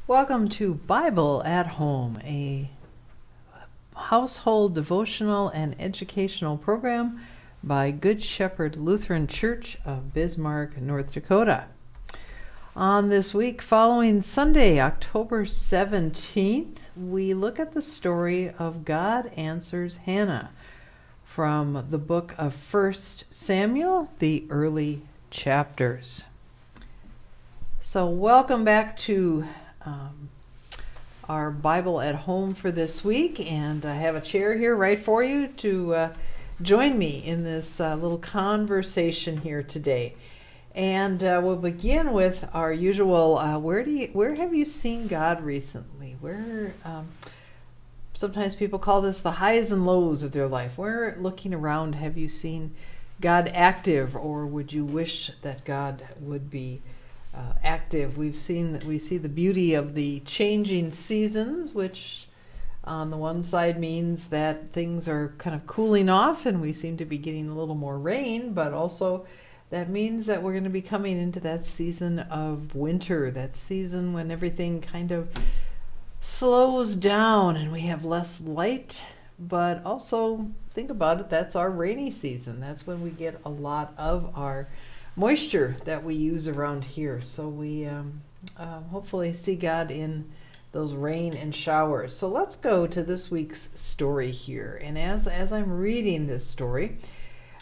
Welcome to Bible at Home, a household devotional and educational program by Good Shepherd Lutheran Church of Bismarck, North Dakota. On this week following Sunday, October 17th, we look at the story of God Answers Hannah from the book of 1 Samuel, the early chapters. So welcome back to our Bible at Home for this week, and I have a chair here right for you to join me in this little conversation here today. And we'll begin with our usual where have you seen God recently? Sometimes people call this the highs and lows of their life. Where, looking around, have you seen God active, or would you wish that God would be active? We see the beauty of the changing seasons, which on the one side means that things are kind of cooling off and we seem to be getting a little more rain, but also that means that we're going to be coming into that season of winter, that season when everything kind of slows down and we have less light. But also, think about it, that's our rainy season. That's when we get a lot of our moisture that we use around here. So we hopefully see God in those rain and showers. So let's go to this week's story here. And as I'm reading this story,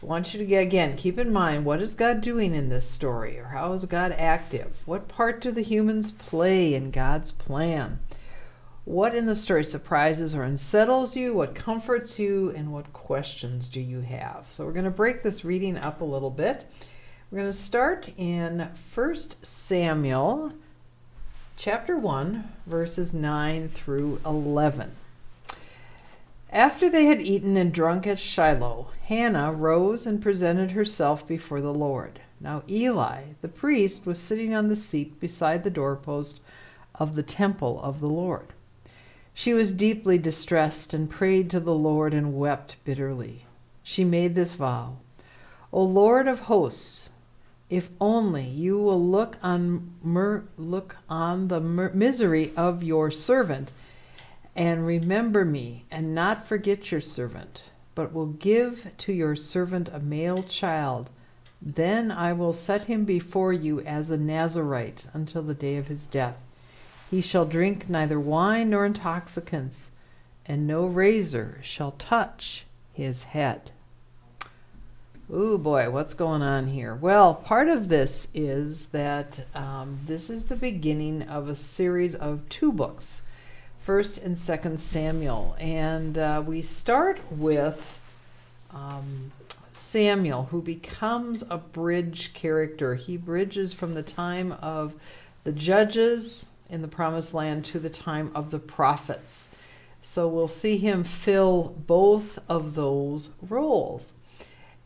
I want you to, again, keep in mind, what is God doing in this story? Or how is God active? What part do the humans play in God's plan? What in the story surprises or unsettles you? What comforts you? And what questions do you have? So we're going to break this reading up a little bit. We're going to start in 1 Samuel chapter 1, verses 9 through 11. After they had eaten and drunk at Shiloh, Hannah rose and presented herself before the Lord. Now Eli, the priest, was sitting on the seat beside the doorpost of the temple of the Lord. She was deeply distressed and prayed to the Lord and wept bitterly. She made this vow: O Lord of hosts, if only you will look on the misery of your servant and remember me, and not forget your servant, but will give to your servant a male child, then I will set him before you as a Nazirite until the day of his death. He shall drink neither wine nor intoxicants, and no razor shall touch his head. Oh boy, what's going on here? Well, part of this is that this is the beginning of a series of two books, 1st and 2nd Samuel. And we start with Samuel, who becomes a bridge character. He bridges from the time of the judges in the Promised Land to the time of the prophets. So we'll see him fill both of those roles.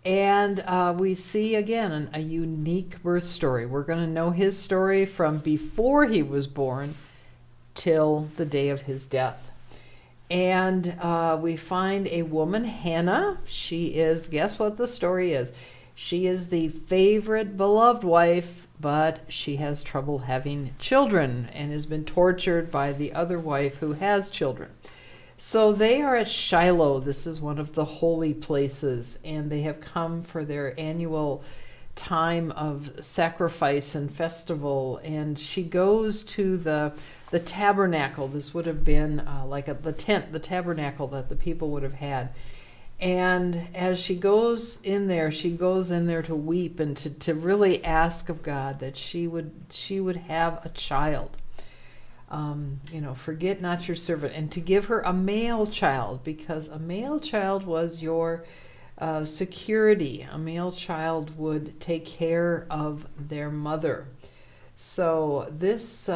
And we see, again, a unique birth story. We're going to know his story from before he was born till the day of his death. And we find a woman, Hannah. She is, guess what the story is? She is the favorite, beloved wife, but she has trouble having children and has been tortured by the other wife who has children. So they are at Shiloh. This is one of the holy places, and they have come for their annual time of sacrifice and festival. And she goes to the tabernacle. This would have been the tent, the tabernacle that the people would have had. And as she goes in there to weep and to really ask of God that she would have a child. Forget not your servant, and to give her a male child, because a male child was your security. A male child would take care of their mother. So this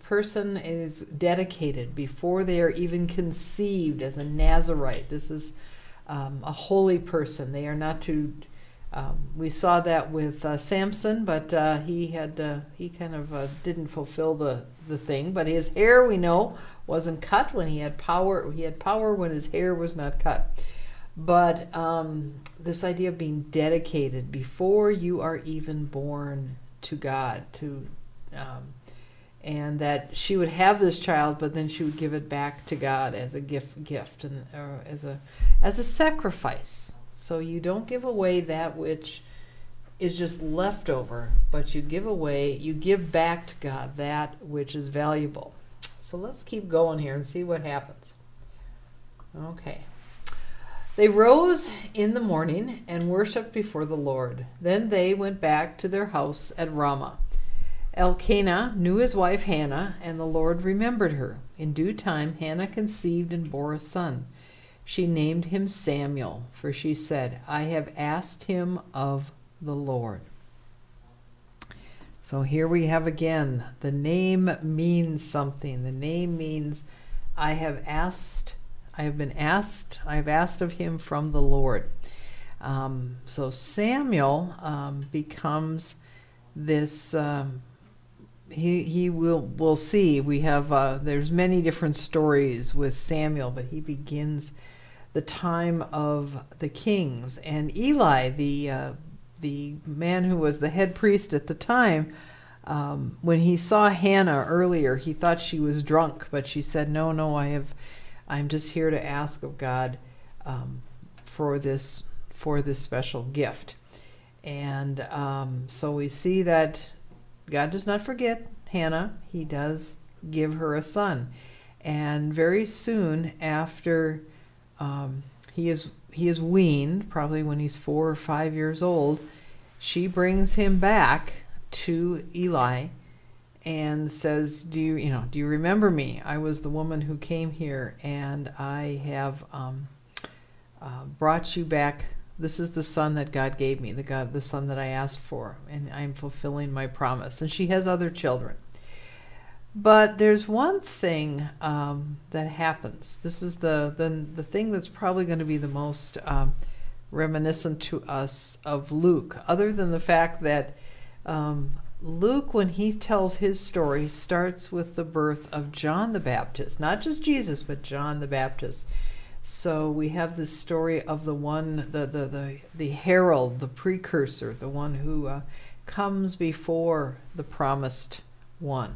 person is dedicated before they are even conceived as a Nazirite. This is a holy person. They are not to. We saw that with Samson, but he kind of didn't fulfill the thing. But his hair, we know, wasn't cut when he had power. He had power when his hair was not cut. But this idea of being dedicated before you are even born to God, to and that she would have this child, but then she would give it back to God as a gift, and or as a sacrifice. So you don't give away that which is just leftover, but you give back to God that which is valuable. So let's keep going here and see what happens. Okay. They rose in the morning and worshipped before the Lord. Then they went back to their house at Ramah. Elkanah knew his wife Hannah, and the Lord remembered her. In due time, Hannah conceived and bore a son. She named him Samuel, for she said, I have asked him of the Lord. So here we have again, the name means something. The name means I have asked of him from the Lord. So Samuel becomes this, we'll see, we have, there's many different stories with Samuel, but he begins the time of the kings. And Eli, the man who was the head priest at the time, when he saw Hannah earlier, he thought she was drunk, but she said, no, I'm just here to ask of God for this special gift. And so we see that God does not forget Hannah. He does give her a son. And very soon after he is weaned, probably when he's 4 or 5 years old, she brings him back to Eli and says, do you remember me? I was the woman who came here, and I have brought you back. This is the son that God gave me, the son that I asked for, and I'm fulfilling my promise. And she has other children. But there's one thing that happens. This is the thing that's probably going to be the most reminiscent to us of Luke, other than the fact that Luke, when he tells his story, starts with the birth of John the Baptist, not just Jesus, but John the Baptist. So we have this story of the one, the herald, the precursor, the one who comes before the promised one.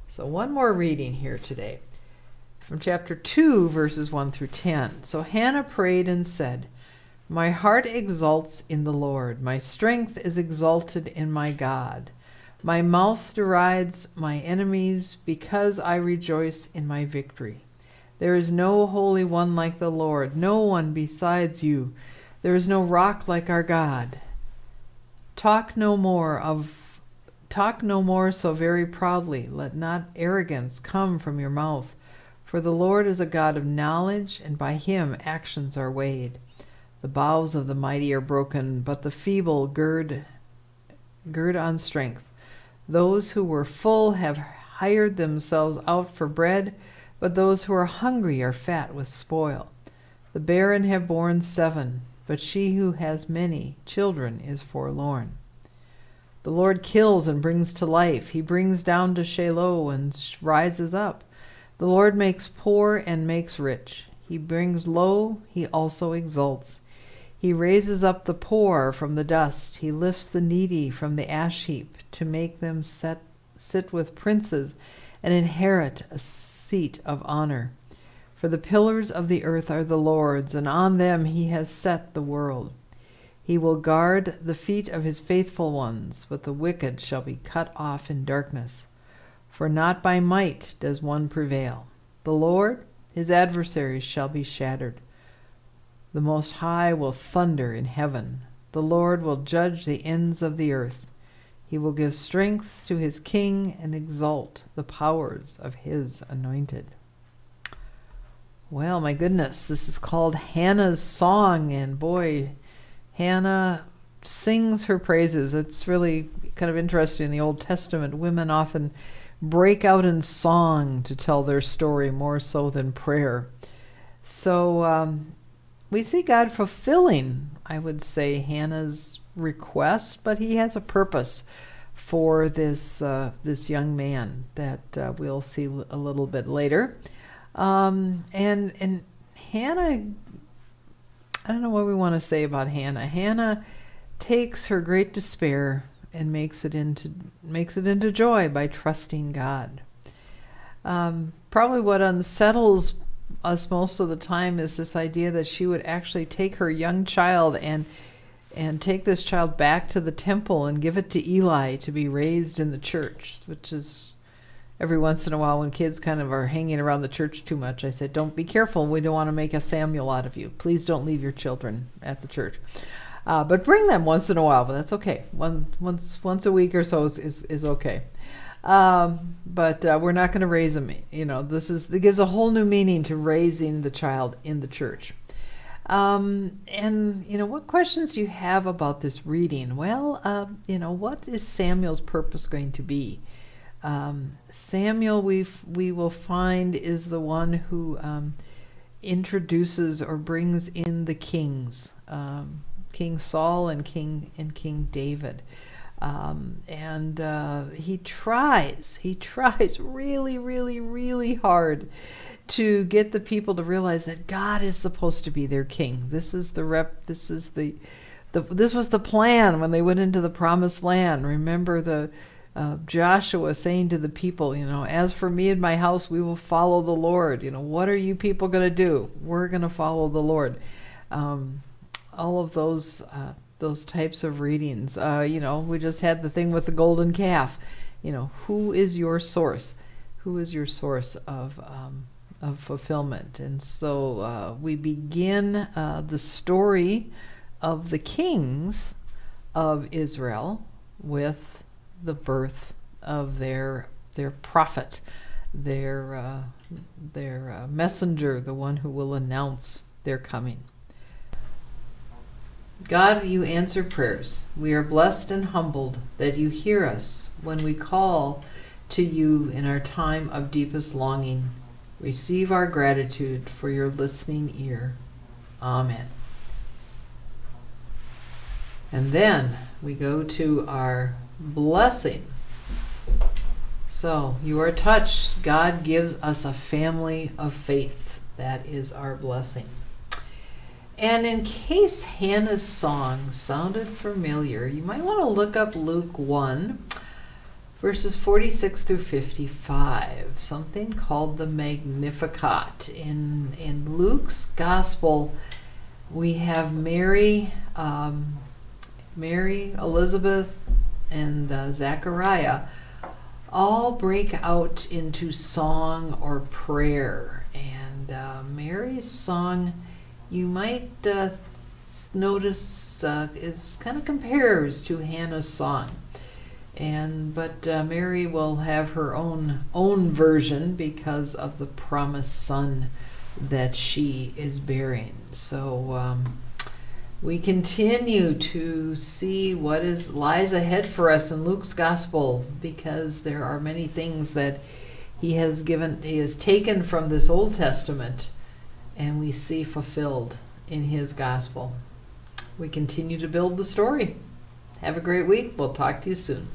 So one more reading here today from chapter 2, verses 1 through 10. So Hannah prayed and said, my heart exults in the Lord. My strength is exalted in my God. My mouth derides my enemies because I rejoice in my victory. There is no holy one like the Lord, no one besides you. There is no rock like our God. Talk no more so very proudly. Let not arrogance come from your mouth. For the Lord is a God of knowledge, and by him actions are weighed. The bows of the mighty are broken, but the feeble gird on strength. Those who were full have hired themselves out for bread, but those who are hungry are fat with spoil. The barren have borne 7, but she who has many children is forlorn. The Lord kills and brings to life. He brings down to Sheol and rises up. The Lord makes poor and makes rich. He brings low, he also exalts. He raises up the poor from the dust. He lifts the needy from the ash heap to make them sit with princes and inherit a seat of honor. For the pillars of the earth are the Lord's, and on them he has set the world. He will guard the feet of his faithful ones, but the wicked shall be cut off in darkness. For not by might does one prevail. The Lord, his adversaries shall be shattered. The Most High will thunder in heaven. The Lord will judge the ends of the earth. He will give strength to his king and exalt the powers of his anointed. Well, my goodness, this is called Hannah's Song, and boy, Hannah sings her praises. It's really kind of interesting. In the Old Testament, women often break out in song to tell their story more so than prayer. So we see God fulfilling, I would say, Hannah's request, but he has a purpose for this young man that we'll see a little bit later. And Hannah, I don't know what we want to say about Hannah. Hannah takes her great despair and makes it into joy by trusting God. Probably what unsettles us most of the time is this idea that she would actually take her young child and take this child back to the temple and give it to Eli to be raised in the church, which is every once in a while when kids kind of are hanging around the church too much, I said, don't be careful. We don't want to make a Samuel out of you. Please don't leave your children at the church. But bring them once in a while, but that's okay. Once a week or so is okay. But we're not going to raise them. It gives a whole new meaning to raising the child in the church. And what questions do you have about this reading? Well, what is Samuel's purpose going to be? Samuel, we will find, is the one who introduces or brings in the kings, King Saul and King David. He tries really, really, really hard to get the people to realize that God is supposed to be their king. This was the plan when they went into the promised land. Remember Joshua saying to the people, as for me and my house, we will follow the Lord. What are you people going to do? We're going to follow the Lord. All of those types of readings. We just had the thing with the golden calf. Who is your source? Who is your source of fulfillment? And so we begin the story of the kings of Israel with the birth of their prophet, their messenger, the one who will announce their coming. God, you answer prayers. We are blessed and humbled that you hear us when we call to you in our time of deepest longing. Receive our gratitude for your listening ear. Amen. And then we go to our blessing. So you are touched. God gives us a family of faith. That is our blessing. And in case Hannah's song sounded familiar, you might want to look up Luke 1, verses 46 through 55, something called the Magnificat. In Luke's Gospel, we have Mary, Elizabeth, and Zechariah all break out into song or prayer. And Mary's song, you might notice, is kind of compares to Hannah's song, but Mary will have her own version because of the promised son that she is bearing. So we continue to see what lies ahead for us in Luke's gospel, because there are many things that he has taken from this Old Testament and we see fulfilled in his gospel. We continue to build the story. Have a great week. We'll talk to you soon.